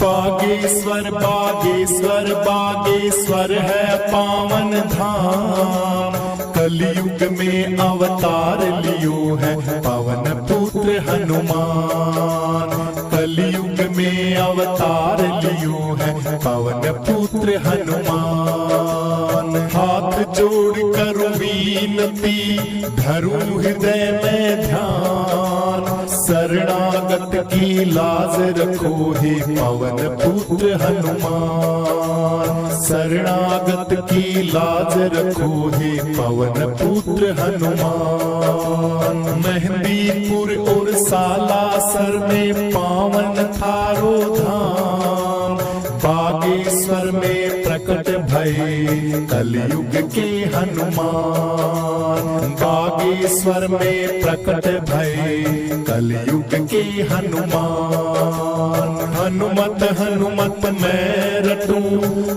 बागेश्वर बागेश्वर बागेश्वर है पावन धाम, कलयुग में अवतार लियो है पवन पुत्र हनुमान। कलयुग में अवतार लियो है पवन पुत्र हनुमान। हाथ जोड़ कर विनती धरू हृदय में ध्यान, शरणागत की लाज रखो हे पवन पुत्र हनुमान। शरणागत की लाज रखो हे पवन पुत्र हनुमान। मेहंदीपुर और सालासर में पावन थारो धाम, बागेश्वर में प्रकट भये कलयुग के हनुमान। बागेश्वर में प्रकट भये कलयुग के हनुमान। हनुमत हनुमत मैं रटूं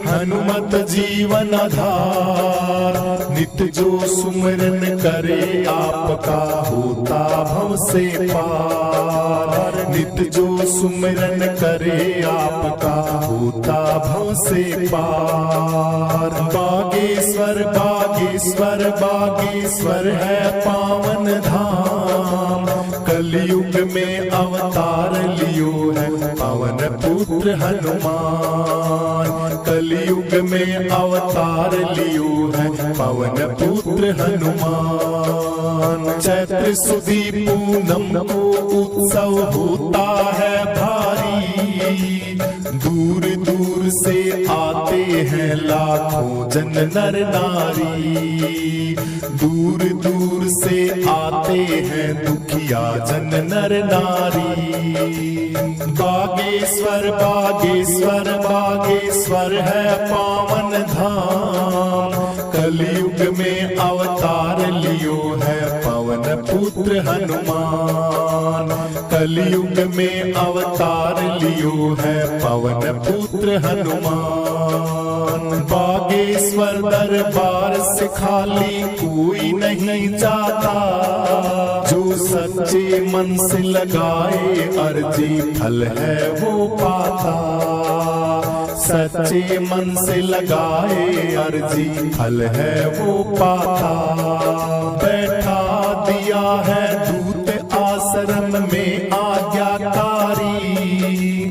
हनुमत जीवन आधार, नित जो सुमिरन करे आपका होता भव से पार। नित जो सुमिरन करे आपका होता भव से पार। बागेश्वर बागेश्वर बागेश्वर है पावन धाम, कलयुग में अवतार लियो है पवन पुत्र हनुमान। कलयुग में अवतार लियो है पवन पुत्र हनुमान। चैत्र सुदी पूनम को उत्सव होता है भारी, दूर दूर से आते हैं लाखों जन नर नारी। दूर दूर से आते हैं दुखिया जन नर नारी। बागेश्वर बागेश्वर बागेश्वर है पावन धाम, कलयुग में अवतार लियो है पवन पुत्र हनुमान। कलयुग में अवतार लियो है पवन पुत्र हनुमान। बागेश्वर दरबार से खाली कोई नहीं जाता, जो सच्चे मन से लगाए अर्जी फल है वो पाता। सच्चे मन से लगाए अर्जी फल है वो पाता। बैठा दिया है दूत आश्रम में आज्ञाकारी,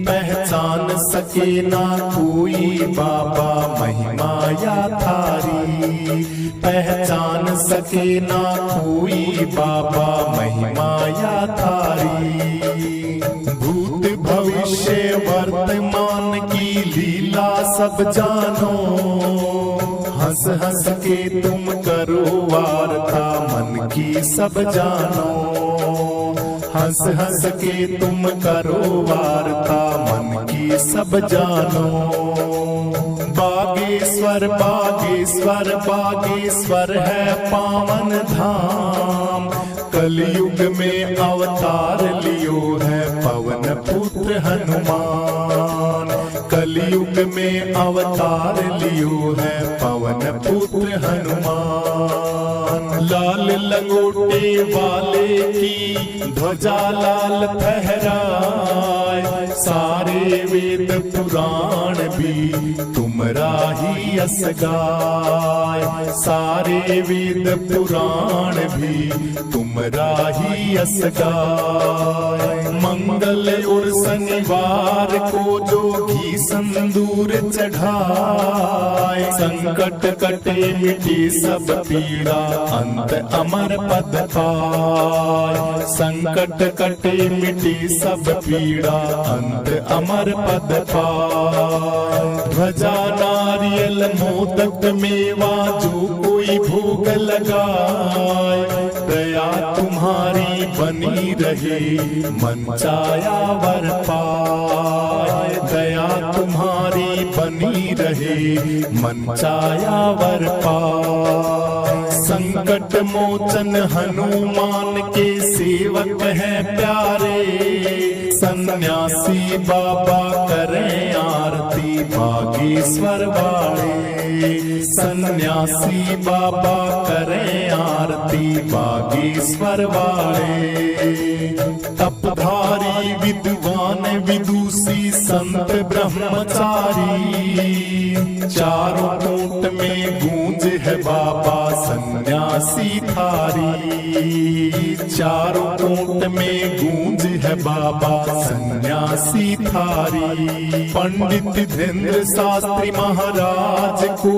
पहचान सके ना कोई बाबा महिमा या थारी। पहचान सके ना कोई बाबा महिमा या थारी। भूत भविष्य वर्तमान की लीला सब जानो, हंस हंस के तुम करो वार्ता मन की सब जानो। हंस हंस के तुम करो वार्ता मन की सब जानो। बागेश्वर बागेश्वर बागेश्वर है पावन धाम, कलयुग में अवतार लियो है पवन पुत्र हनुमान। कलयुग में अवतार लियो है पवन पुत्र हनुमान। लाल लंगोटे वाले की ध्वजा लाल फहराए, सारे वेद पुराण भी तुमरा ही यस गाय। सारे वेद पुराण भी तुमरा ही यस गाय। मंगल और शनिवार को जो घी संदूर चढ़ाए, संकट कटे मिटे सब पीड़ा अंत अमर पद पाए। संकट कटे मिटे सब पीड़ा अंत अमर पद पाए। ध्वजा नारियल मोदक मेवा जो कोई भोग लगाए, दया तुम्हारी बनी रहे मन चाया वर पाए। दया तुम्हारी बनी रहे मन चाया वर पाए। संकट मोचन हनुमान के सेवक हैं प्यारे, सन्यासी बाबा करें आरती बागेश्वर वाले। सन्यासी बाबा करें आरती बागेश्वर वाले। तपधारी विद्वान विदुषी संत ब्रह्मचारी। चारों कूट में गूंज है बाबा सन्यासी थारी। चारों कूट में गूंज है बाबा सन्यासी थारी। पंडित धीरेन्द्र शास्त्री महाराज को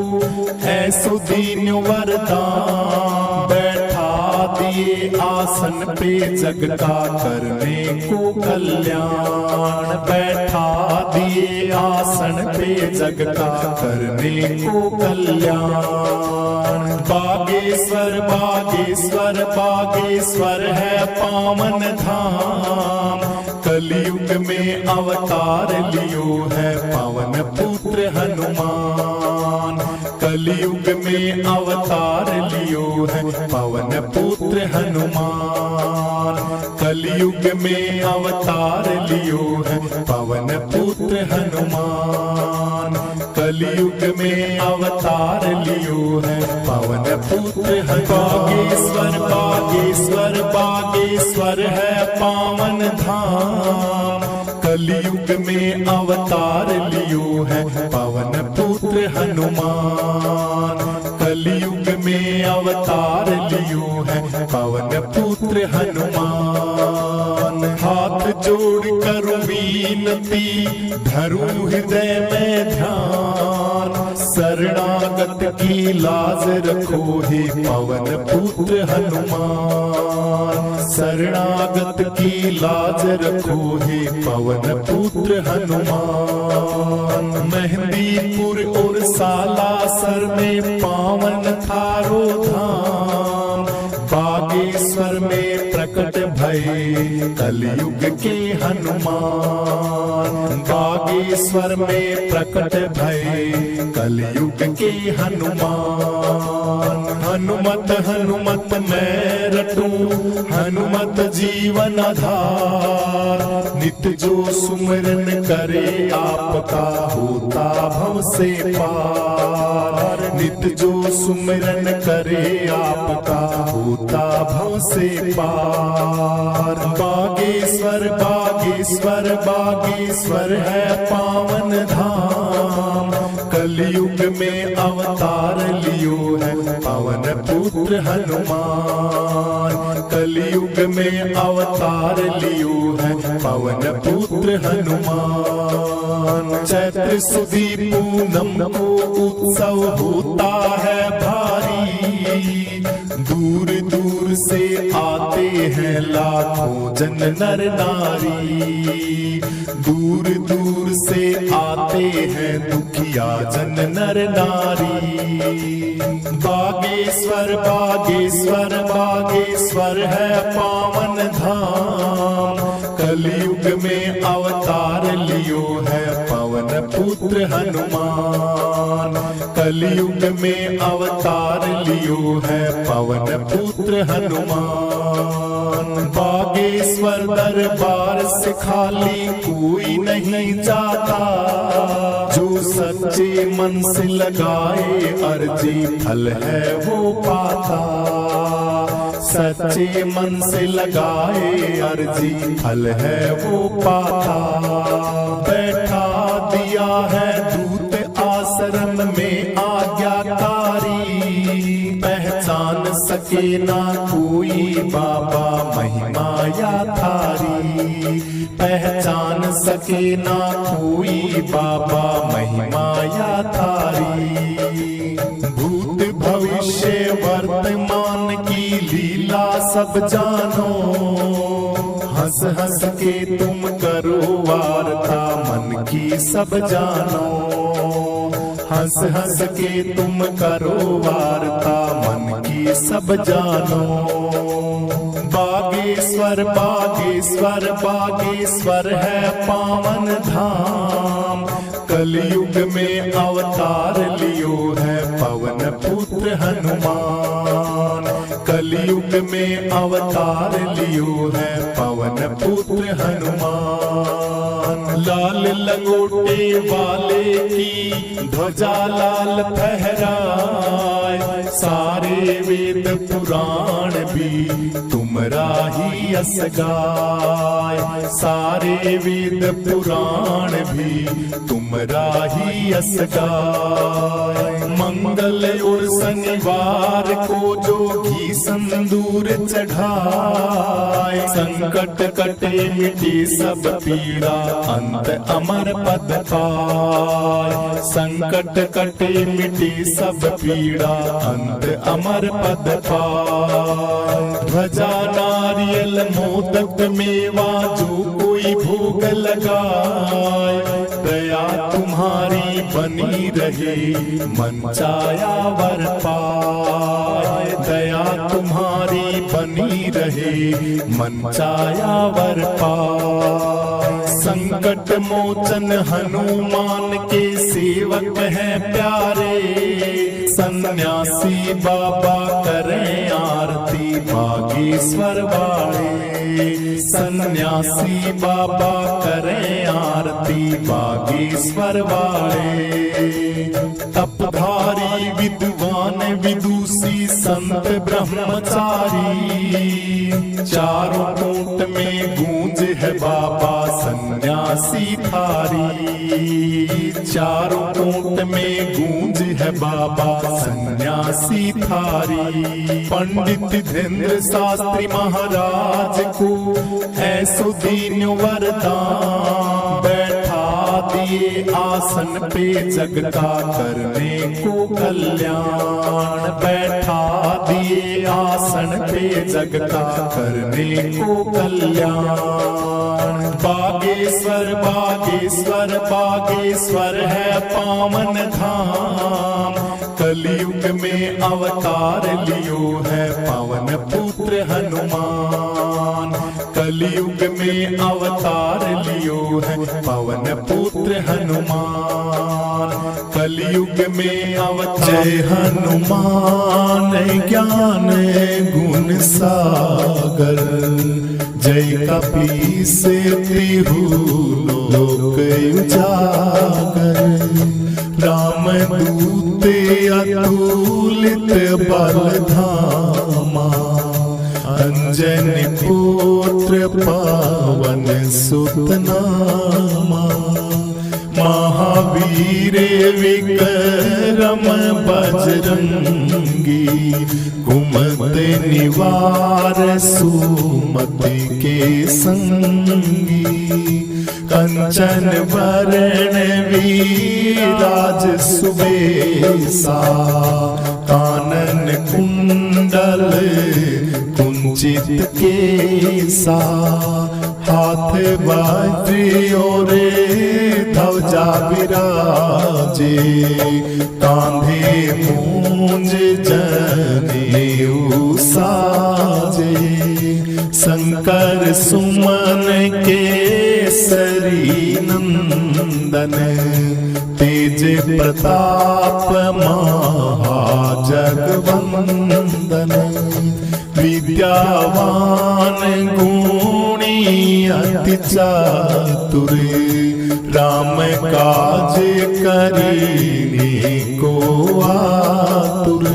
है सुदीन वरदान। बैठा दिए आसन पे जग का करने को कल्याण। बैठा दिए आसन पे जग का करने को कल्याण। बागेश्वर बागेश्वर बागेश्वर है पावन धाम। कलयुग में अवतार लियो है पवन पुत्र हनुमान। कलयुग में अवतार लियो है पवन पुत्र हनुमान। कलयुग में अवतार लियो है पवन पुत्र हनुमान। कलयुग में अवतार लियो है पवन पुत्र बागेश्वर बागेश्वर बागेश्वर है पावन धाम। कलयुग में अवतार लियो है पवन पुत्र हनुमान। कलयुग में अवतार लियो है पवन पुत्र हनुमान। हाथ जोड़ कर विनती धरू हृदय में ध्यान। शरणागत की लाज रखो हे पवन पुत्र हनुमान। शरणागत की लाज रखो हे पवन पुत्र हनुमान। मेहंदीपुर और सालासर में पावन थारो धाम। बागेश्वर में प्रकट भये कलयुग के हनुमान। बागेश्वर में प्रकट भये कलयुग के हनुमान। हनुमत हनुमत मैं रटूं हनुमत जीवन आधार। नित जो सुमिरन करे आपका होता भव से पार। नित जो सुमिरन करे आपका होता भव से पार। बागेश्वर बागेश्वर बागेश्वर है पावन धाम। कलयुग में अवतार लियो है पवन पुत्र हनुमान। कलयुग में अवतार लियो है पवन पुत्र हनुमान। चैत्र सुदी पूनम को उत्सव होता है भारी। दूर दूर से आते हैं लाखों जन नर नारी। दूर दूर से आते हैं दुखिया जन नर नारी। बागेश्वर बागेश्वर बागेश्वर है पावन धाम। कलयुग में अवतार लियो है पवन पुत्र हनुमान। कलयुग में अवतार लियो है पवन पुत्र हनुमान। बागेश्वर दरबार से खाली कोई नहीं जाता। जो सच्चे मन से लगाए अर्जी फल है वो पाता। सच्चे मन से लगाए अर्जी फल है वो पाता। बैठा दिया है दूत आश्रम में आज्ञाकारी। पहचान सके ना कोई बाबा महिमा या थारी। पहचान सके ना कोई बाबा महिमा या थारी। भूत भविष्य वर्तमान की लीला सब जानो। हंस हंस के तुम करो वार्ता मन की सब जानो। हंस हंस के तुम करो वार्ता मन की सब जानो। बागेश्वर बागेश्वर बागेश्वर है पावन धाम। कलयुग में अवतार लियो है पवन पुत्र हनुमान। कलयुग में अवतार लियो है पवन पुत्र हनुमान। लाल लंगोटे वाले की ध्वजा लाल फहराए। सारे वेद पुराण भी तुमरा ही यस गाय, सारे वेद पुराण भी तुमरा ही यस गाय। मंगल और शनिवार को जो घी संदूर चढ़ाए, संकट कटे मिटे सब पीड़ा अंत अमर पद पाए, संकट कटे मिटे सब पीड़ा अंत अमर पद पाए। ध्वजा नारियल मोदक मेवा जो कोई भोग लगाए, दया तुम्हारी बनी रहे मन चाया वर पाए, दया तुम्हारी बनी रहे मन चाया वर पाए। संकट मोचन हनुमान के सेवक हैं प्यारे, सन्यासी बाबा करें आरती बागेश्वर वाले, सन्यासी बाबा करें आरती बागेश्वर वाले। तपधारी विद्वान विदुषी संत ब्रह्मचारी, चारों कोट में गूंज है बाबा सन्यासी थारी, चारों कोट में गूंज है बाबा सन्यासी थारी। पंडित धीरेन्द्र शास्त्री महाराज को ऐसो दीन वरदान, बैठा दिए आसन पे जग का करने को कल्याण, बैठा दिए आसन पे जग का करने को कल्याण। बागेश्वर बागेश्वर बागेश्वर है पावन धाम, कलयुग में अवतार लियो है पवन पुत्र हनुमान, कलयुग में अवतार लियो है पवन पुत्र हनुमान, कलयुग में अवतार। जय हनुमान ज्ञान गुण सागर, जय कपीस तिहु लोक उजागर। राम दूत अतुलित बल धामा, अंजनी पुत्र पावन सुत नामा। महावीर विक्रम बजरंगी, कुमति निवार सुमति के संगी। कंचन वरण विराज सुबेसा, कानन कुंडल कुंचित केसा। हाथ वज्र और ध्वजा विराजे, कांधे मूंज जनेऊ साजे। शंकर सुमन केसरी नंदन, तेज प्रताप महाजगवंदन। विद्यावान गुणी अति चातुर, राम काज करीने को आतुर।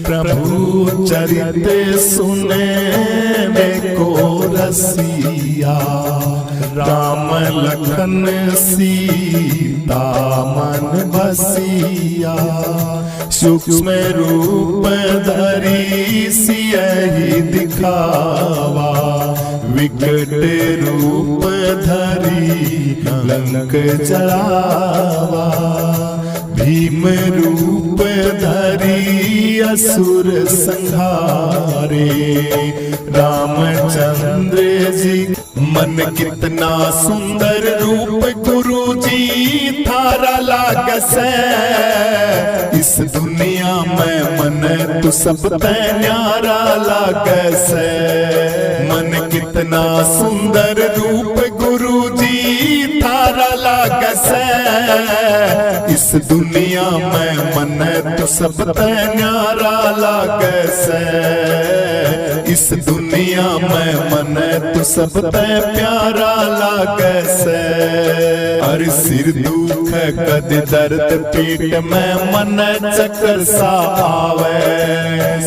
प्रभु चरित सुने में को रसिया, राम लखन सीता मन बसिया। सूक्ष्म रूप धरी सियहि दिखावा, विकट रूप धरी लंक जलावा। भीम रूप धरी असुर संहारे, रामचंद्र जी। मन कितना सुंदर रूप गुरु जी थारा लागस, इस दुनिया में मन तो सब ते न्यारा लागस। मन कितना सुंदर रूप गुरु जी थारा लागस, इस दुनिया में मन तो सब ते न्यारा लागस। इस दुनिया में मन तू सब ते प्यारा लागे से। अर सिर दुख कद दर्द पीठ में मन चक्कर सा आवे।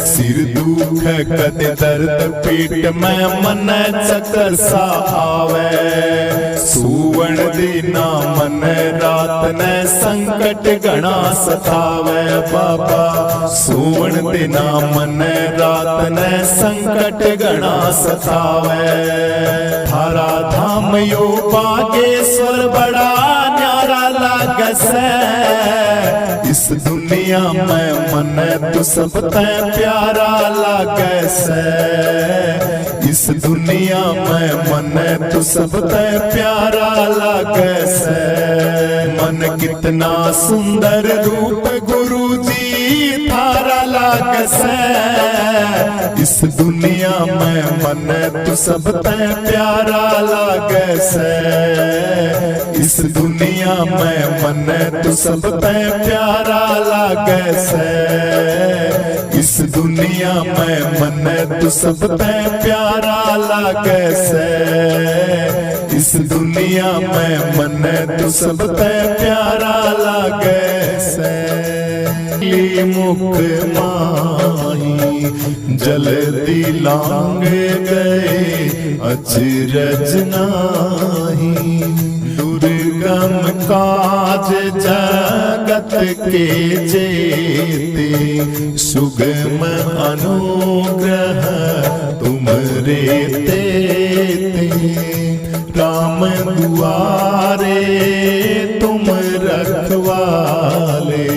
सिर दुख कद दर्द पीठ में मन चक्कर सा आवे। सुवण दिना मन रात ने संकट घना सतावे बाबा। सुवण दिना मन रात ने संकट घना सतावे। थारा धाम यो बागेश्वर बड़ा न्यारा लागे से। इस दुनिया में मन तू सब ते प्यारा लागे से। इस दुनिया में मन तू सब ते प्यारा लागे से। मन कितना सुंदर रूप गुरु जी थारा लागे से। इस दुनिया में मन तू सब ते प्यारा लागे से। इस दुनिया में मन तू सब ते प्यारा लागे से। इस दुनिया में मन तू सब ते प्यारा लागे से। इस दुनिया में मन तू सब ते प्यारा लागे से। मुख माही जल्दी लांग गए अचरज नाही। दुर्गम काज जगत के जेते। सुगम अनुग्रह तुमरे तेते। राम दुआरे तुम रखवाले।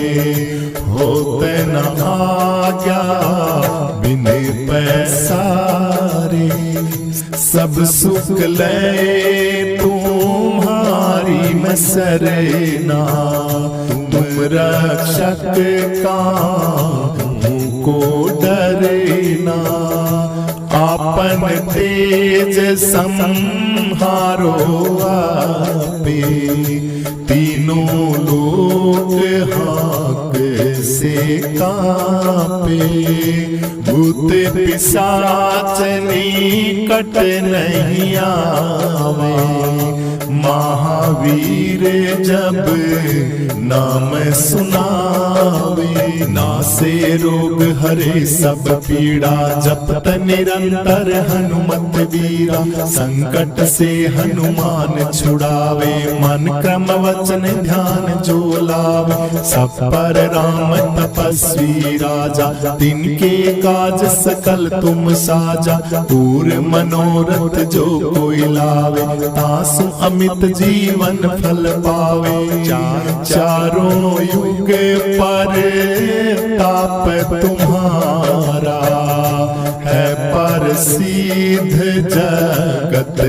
होते न आज्ञा बिन पैसारे। सब सुख ले तुम्हारी मैं सरना। तुम रक्षक को डरना। आपन तेज संहारो आपे। तीनों लोग हाक से कांपे। भूत पिशाच निकट नहीं आवे। महावीर जब नाम सुनावे। नासे रोग हरे सब पीड़ा। जपत निरंतर हनुमत वीरा। संकट से हनुमान छुड़ावे। मन क्रम वचन ध्यान जो लावे। सब पर राम तपस्वी राजा। तिनके काज सकल तुम साजा। पूर मनोरथ जो कोई लावे। तासु अमित जीवन फल पावे। चारों युग पर ताप तुम्हारा है। पर सिद्ध जगत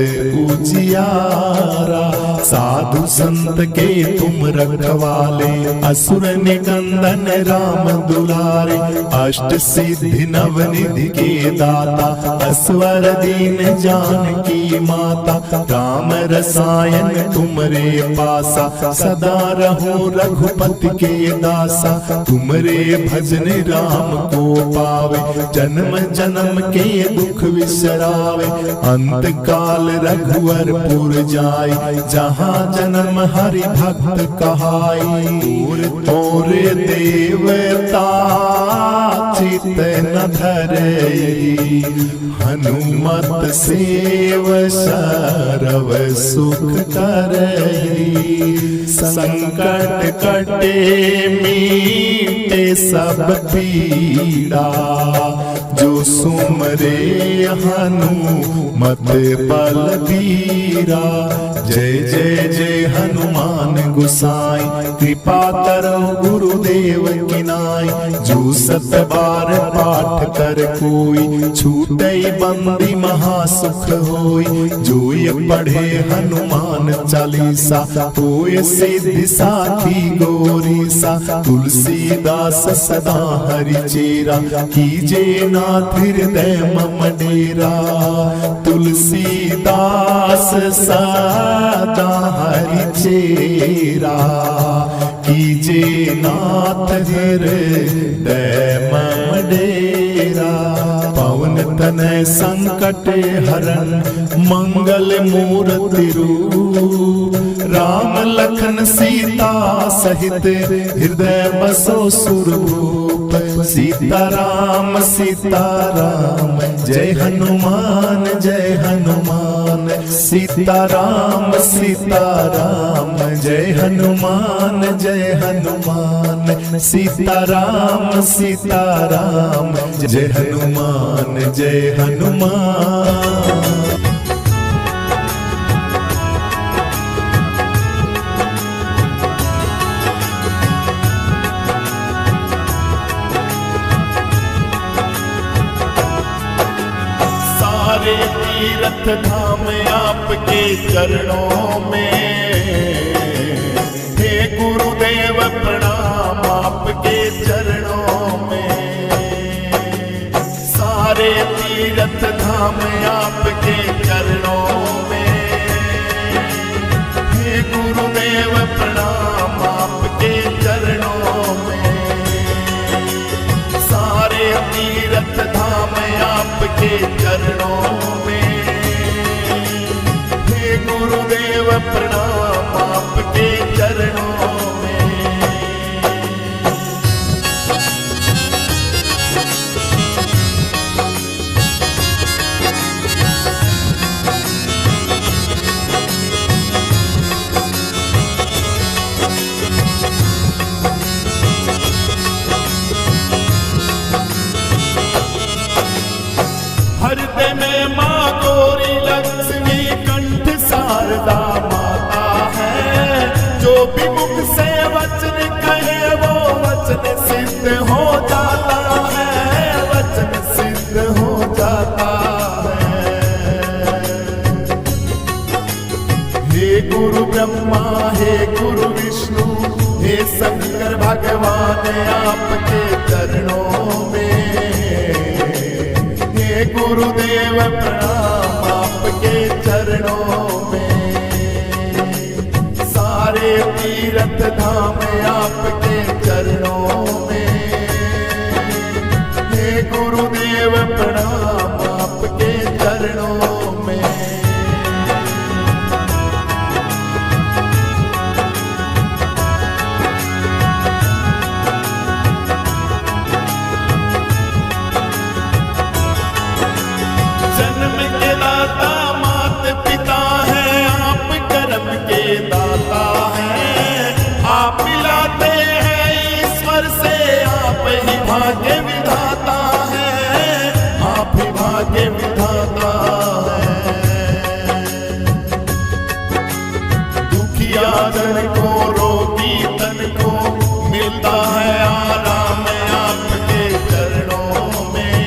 उजियारा। साधु संत के तुम रखवाले। असुर निकंदन राम दुलारे। अष्ट सिद्धि नवनिधि के दाता। असवर दीन जानकी माता। राम रसायन तुमरे पासा। सदा रहो रघुपति के दासा। तुमरे भजन राम को पावे। जन्म जन्म के दुख विसरावे। अंत काल रघुवरपुर जाय। जहाँ जन्म हरि भक्त कहाई। और देवता चित न धरई। हनुमत सेव सरव सुख करई। संकट कटे मीटे सब पीड़ा। जो सुमरे हनुमत बलबीरा। जय जय जय हनुमान गुसाई। कृपा करो गुरुदेव की नाई। जो सत बार पाठ कर कोई। छूटई बंदी महासुख होई। जो ये पढ़े हनुमान चालीसा। होय सिद्धि साखी गौरी सा। तुलसीदास सदा हरि चेरा। कीजे नाथ हृदय मम डेरा। तुलसीदास सदा हरि चेरा। कीजे नाथ हृदय मम डेरा। पवन तनय संकट हरण मंगल मूर्ति रूप। राम लखन सीता सहित हृदय बसो सुरभूप। सीताराम सीताराम जय हनुमान जय हनुमान। सीताराम सीताराम जय हनुमान जय हनुमान। सीताराम सीताराम जय हनुमान जय हनुमान। सारे तीर्थ धाम आपके चरणों में। हे गुरुदेव प्रणाम आपके चरणों में। सारे तीर्थ धाम आपके चरणों में। हे गुरुदेव प्रणाम आपके चरणों में। सारे तीर्थ धाम आपके चरणों में। हे गुरुदेव प्रणाम आपके चरणों में। हृदय में माँ गौरी लक्ष्मी कंठ शारदा माता है। जो भी मुख से वचन कहे वो वचन सिद्ध हो जाता है। वचन सिद्ध हो जाता है। हे गुरु ब्रह्मा हे गुरु विष्णु हे शंकर भगवान आपके चरणों में। गुरुदेव प्रणाम आपके चरणों में। सारे तीर्थ धाम आपके चरणों में। हे गुरुदेव प्रणाम आपके चरणों में। जन्म के दाता मात पिता है आप कर्म के दाता हैं। आप मिलाते हैं ईश्वर से आप ही भाग्य विधाता हैं। आप ही भाग्य विधाता हैं। दुखिया जन को रोगी तन को मिलता है आराम आपके चरणों में।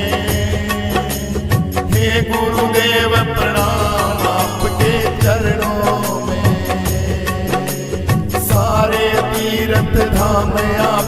हे गुरुदेव प्रणाम आपके चरणों में। सारे तीर्थ धाम आप